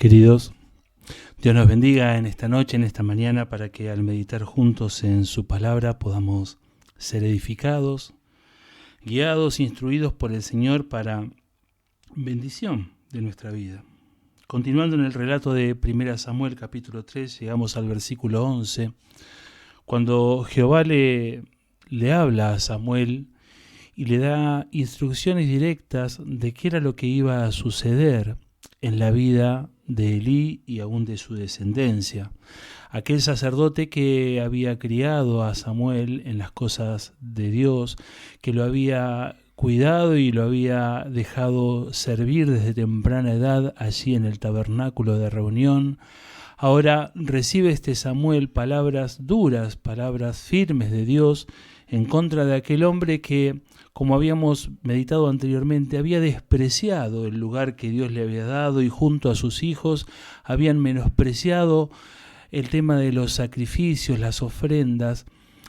Queridos, Dios nos bendiga en esta noche, en esta mañana, para que al meditar juntos en su palabra podamos ser edificados, guiados, instruidos por el Señor para bendición de nuestra vida. Continuando en el relato de 1 Samuel capítulo 3, llegamos al versículo 11, cuando Jehová le habla a Samuel y le da instrucciones directas de qué era lo que iba a suceder en la vida de Elí y aún de su descendencia. Aquel sacerdote que había criado a Samuel en las cosas de Dios, que lo había cuidado y lo había dejado servir desde temprana edad allí en el tabernáculo de reunión, ahora recibe este Samuel palabras duras, palabras firmes de Dios en contra de aquel hombre que, como habíamos meditado anteriormente, había despreciado el lugar que Dios le había dado y junto a sus hijos habían menospreciado el tema de los sacrificios, las ofrendas,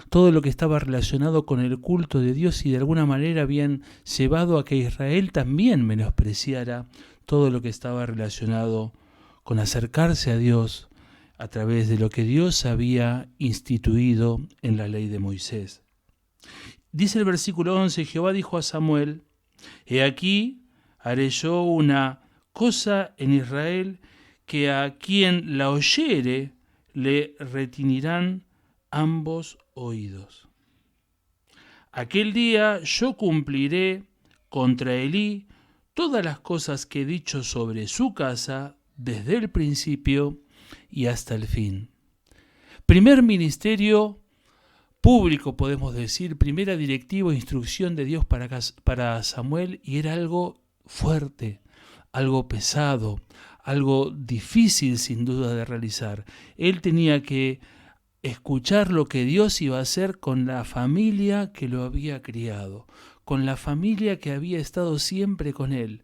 todo lo que estaba relacionado con el culto de Dios, y de alguna manera habían llevado a que Israel también menospreciara todo lo que estaba relacionado con acercarse a Dios a través de lo que Dios había instituido en la ley de Moisés. Dice el versículo 11, Jehová dijo a Samuel, he aquí, haré yo una cosa en Israel, que a quien la oyere le retinirán ambos oídos. Aquel día yo cumpliré contra Elí todas las cosas que he dicho sobre su casa desde el principio y hasta el fin. Primer ministerio público, podemos decir, primera directiva e instrucción de Dios para Samuel, y era algo fuerte, algo pesado, algo difícil sin duda de realizar. Él tenía que escuchar lo que Dios iba a hacer con la familia que lo había criado, con la familia que había estado siempre con él.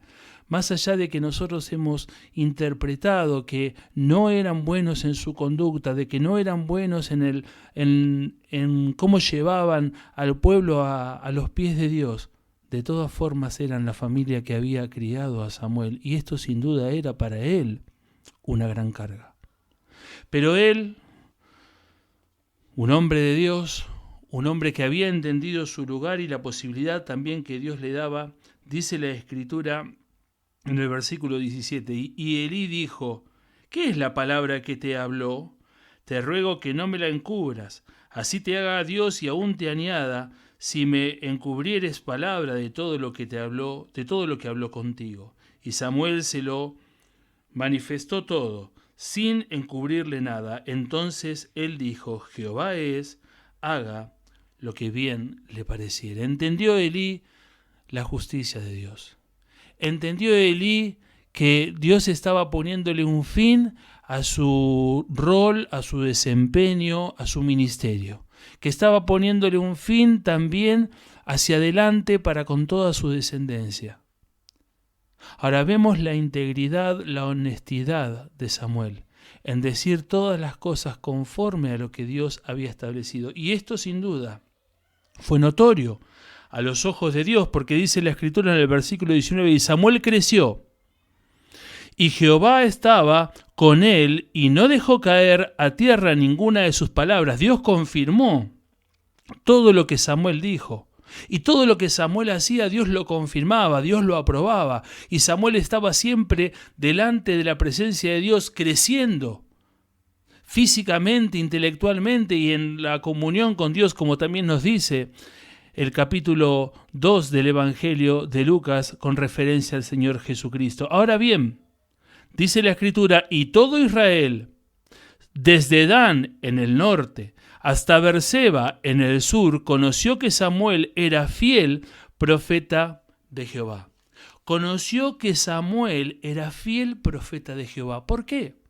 Más allá de que nosotros hemos interpretado que no eran buenos en su conducta, de que no eran buenos en cómo llevaban al pueblo a los pies de Dios, de todas formas eran la familia que había criado a Samuel, y esto sin duda era para él una gran carga. Pero él, un hombre de Dios, un hombre que había entendido su lugar y la posibilidad también que Dios le daba, dice la Escritura en el versículo 17, y Elí dijo, ¿qué es la palabra que te habló? Te ruego que no me la encubras, así te haga Dios y aún te añada, si me encubrieres palabra de todo lo que te habló, de todo lo que habló contigo. Y Samuel se lo manifestó todo, sin encubrirle nada. Entonces él dijo, Jehová es, haga lo que bien le pareciera. Entendió Elí la justicia de Dios. Entendió Elí que Dios estaba poniéndole un fin a su rol, a su desempeño, a su ministerio, que estaba poniéndole un fin también hacia adelante para con toda su descendencia. Ahora vemos la integridad, la honestidad de Samuel en decir todas las cosas conforme a lo que Dios había establecido. Y esto sin duda fue notorio a los ojos de Dios, porque dice la Escritura en el versículo 19, y Samuel creció, y Jehová estaba con él, y no dejó caer a tierra ninguna de sus palabras. Dios confirmó todo lo que Samuel dijo, y todo lo que Samuel hacía, Dios lo confirmaba, Dios lo aprobaba, y Samuel estaba siempre delante de la presencia de Dios, creciendo físicamente, intelectualmente y en la comunión con Dios, como también nos dice el capítulo 2 del Evangelio de Lucas con referencia al Señor Jesucristo. Ahora bien, dice la Escritura, y todo Israel, desde Dan en el norte hasta Berseba en el sur, conoció que Samuel era fiel profeta de Jehová. Conoció que Samuel era fiel profeta de Jehová. ¿Por qué?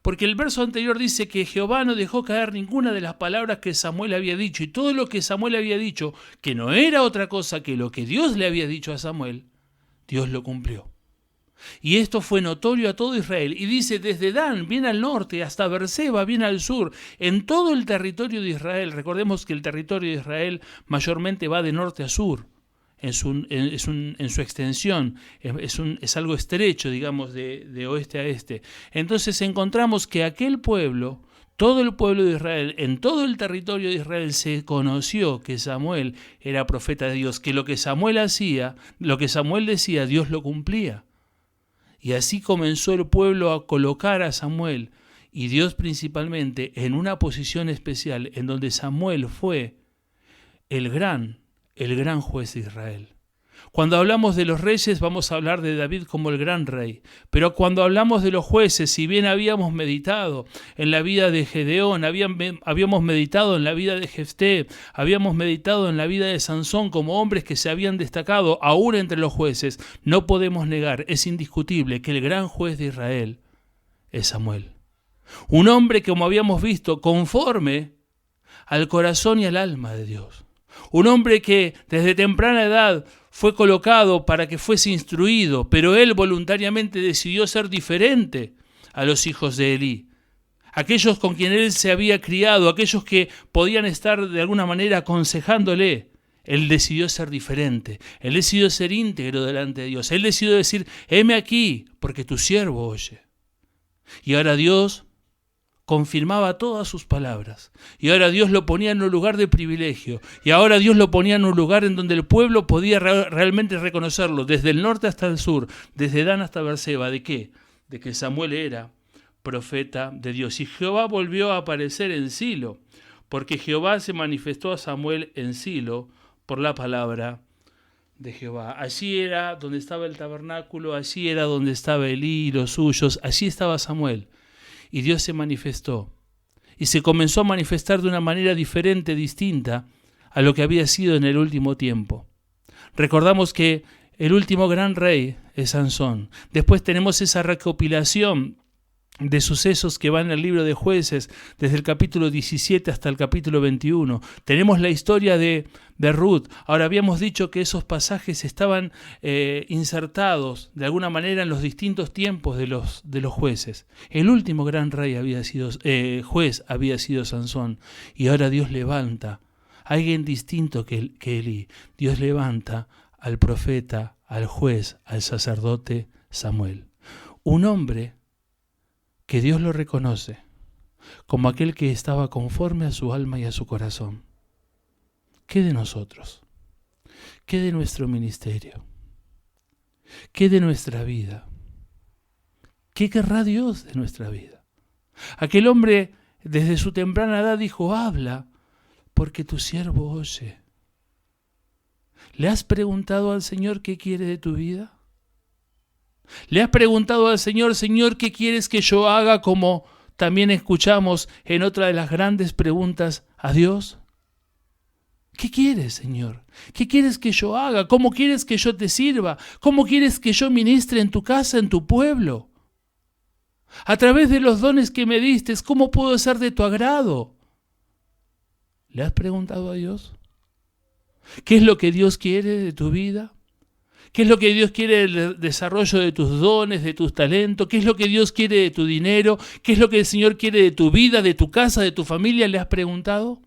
Porque el verso anterior dice que Jehová no dejó caer ninguna de las palabras que Samuel había dicho, y todo lo que Samuel había dicho, que no era otra cosa que lo que Dios le había dicho a Samuel, Dios lo cumplió. Y esto fue notorio a todo Israel. Y dice, desde Dan, bien al norte, hasta Berseba, bien al sur, en todo el territorio de Israel. Recordemos que el territorio de Israel mayormente va de norte a sur. en su extensión, es algo estrecho, digamos, de oeste a este. Entonces encontramos que aquel pueblo, todo el pueblo de Israel, en todo el territorio de Israel se conoció que Samuel era profeta de Dios, que lo que Samuel hacía, lo que Samuel decía, Dios lo cumplía. Y así comenzó el pueblo a colocar a Samuel, y Dios principalmente, en una posición especial, en donde Samuel fue el gran juez de Israel. Cuando hablamos de los reyes vamos a hablar de David como el gran rey, pero cuando hablamos de los jueces, si bien habíamos meditado en la vida de Gedeón, habíamos meditado en la vida de Jefté, habíamos meditado en la vida de Sansón como hombres que se habían destacado aún entre los jueces, no podemos negar, es indiscutible que el gran juez de Israel es Samuel. Un hombre, como habíamos visto, conforme al corazón y al alma de Dios. Un hombre que desde temprana edad fue colocado para que fuese instruido, pero él voluntariamente decidió ser diferente a los hijos de Elí. Aquellos con quien él se había criado, aquellos que podían estar de alguna manera aconsejándole, él decidió ser diferente. Él decidió ser íntegro delante de Dios. Él decidió decir, heme aquí, porque tu siervo oye. Y ahora Dios confirmaba todas sus palabras. Y ahora Dios lo ponía en un lugar de privilegio. Y ahora Dios lo ponía en un lugar en donde el pueblo podía realmente reconocerlo, desde el norte hasta el sur, desde Dan hasta Beerseba. ¿De qué? De que Samuel era profeta de Dios. Y Jehová volvió a aparecer en Silo, porque Jehová se manifestó a Samuel en Silo por la palabra de Jehová. Allí era donde estaba el tabernáculo, allí era donde estaba Elí y los suyos, allí estaba Samuel. Y Dios se manifestó, y se comenzó a manifestar de una manera diferente, distinta a lo que había sido en el último tiempo. Recordamos que el último gran rey es Sansón. Después tenemos esa recopilación de sucesos que van en el libro de Jueces, desde el capítulo 17 hasta el capítulo 21. Tenemos la historia de Ruth. Ahora habíamos dicho que esos pasajes estaban insertados de alguna manera en los distintos tiempos de los jueces. El último gran rey juez había sido Sansón, y ahora Dios levanta a alguien distinto que Elí. Dios levanta al profeta, al juez, al sacerdote Samuel. Un hombre que Dios lo reconoce como aquel que estaba conforme a su alma y a su corazón. ¿Qué de nosotros? ¿Qué de nuestro ministerio? ¿Qué de nuestra vida? ¿Qué querrá Dios de nuestra vida? Aquel hombre desde su temprana edad dijo, habla, porque tu siervo oye. ¿Le has preguntado al Señor qué quiere de tu vida? ¿Le has preguntado al Señor, Señor, qué quieres que yo haga, como también escuchamos en otra de las grandes preguntas a Dios? ¿Qué quieres, Señor? ¿Qué quieres que yo haga? ¿Cómo quieres que yo te sirva? ¿Cómo quieres que yo ministre en tu casa, en tu pueblo? A través de los dones que me diste, ¿cómo puedo ser de tu agrado? ¿Le has preguntado a Dios? ¿Qué es lo que Dios quiere de tu vida? ¿Qué es lo que Dios quiere del desarrollo de tus dones, de tus talentos? ¿Qué es lo que Dios quiere de tu dinero? ¿Qué es lo que el Señor quiere de tu vida, de tu casa, de tu familia? ¿Le has preguntado?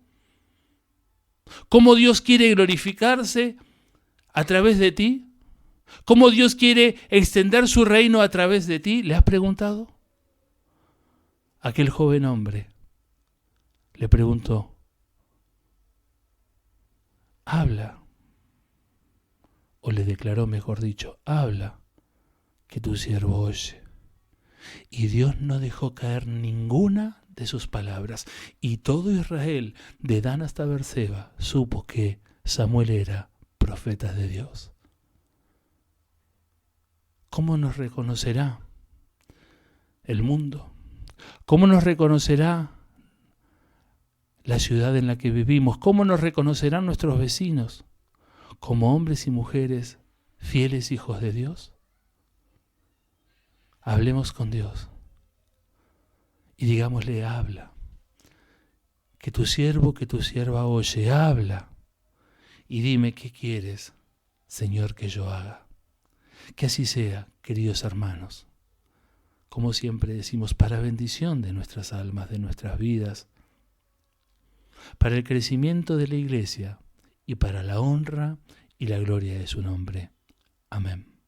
¿Cómo Dios quiere glorificarse a través de ti? ¿Cómo Dios quiere extender su reino a través de ti? ¿Le has preguntado? Aquel joven hombre le preguntó, habla. O le declaró, mejor dicho, habla, que tu siervo oye. Y Dios no dejó caer ninguna de sus palabras. Y todo Israel, de Dan hasta Beerseba, supo que Samuel era profeta de Dios. ¿Cómo nos reconocerá el mundo? ¿Cómo nos reconocerá la ciudad en la que vivimos? ¿Cómo nos reconocerán nuestros vecinos? ¿Como hombres y mujeres fieles hijos de Dios? Hablemos con Dios y digámosle, habla, que tu siervo, que tu sierva oye, habla y dime qué quieres, Señor, que yo haga. Que así sea, queridos hermanos, como siempre decimos, para bendición de nuestras almas, de nuestras vidas, para el crecimiento de la iglesia, y para la honra y la gloria de su nombre. Amén.